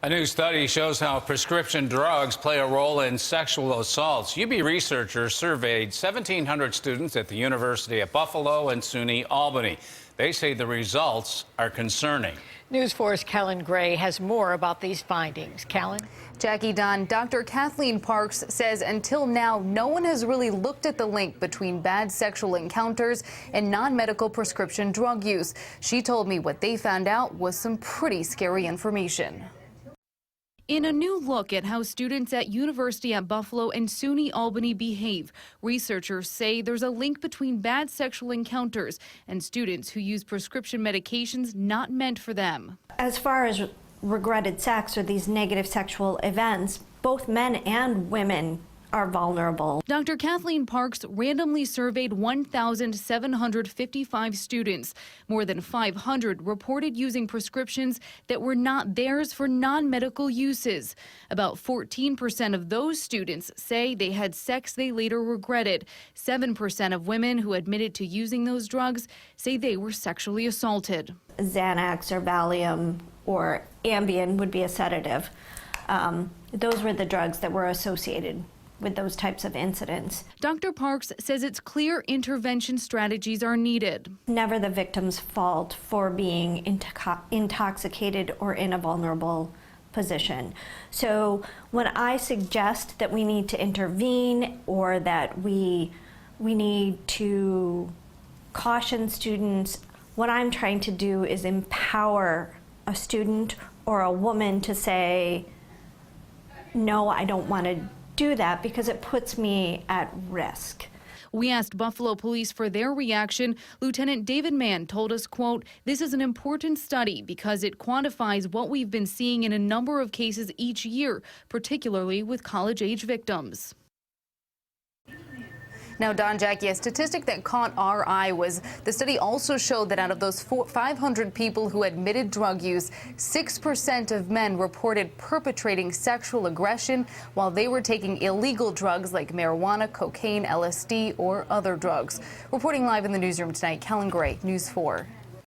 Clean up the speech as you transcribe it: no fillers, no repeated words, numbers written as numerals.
A new study shows how prescription drugs play a role in sexual assaults. UB researchers surveyed 1,700 students at the University of Buffalo and SUNY Albany. They say the results are concerning. News 4's CALLAN Gray has more about these findings. CALLAN? Jackie Dunn, Dr. Kathleen Parks says until now, no one has really looked at the link between bad sexual encounters and non-medical prescription drug use. She told me what they found out was some pretty scary information. In a new look at how students at University at Buffalo and SUNY Albany behave, researchers say there's a link between bad sexual encounters and students who use prescription medications not meant for them. As far as regretted sex or these negative sexual events, both men and women are vulnerable. Dr. Kathleen Parks randomly surveyed 1,755 students. More than 500 reported using prescriptions that were not theirs for non-medical uses. About 14% of those students say they had sex they later regretted. 7% of women who admitted to using those drugs say they were sexually assaulted. Xanax or Valium or Ambien would be a sedative. Those were the drugs that were associated with those types of incidents. Dr. Parks says it's clear intervention strategies are needed. Never the victim's fault for being intoxicated or in a vulnerable position. So when I suggest that we need to intervene or that we need to caution students, what I'm trying to do is empower a student or a woman to say, no, I don't want to do that because it puts me at risk. We asked Buffalo Police for their reaction. Lieutenant David Mann told us, quote, "This is an important study because it quantifies what we've been seeing in a number of cases each year, particularly with college-age victims." Now, Don, Jackie, a statistic that caught our eye was the study also showed that out of those 500 people who admitted drug use, 6% of men reported perpetrating sexual aggression while they were taking illegal drugs like marijuana, cocaine, LSD, or other drugs. Reporting live in the newsroom tonight, CALLAN Gray, News 4.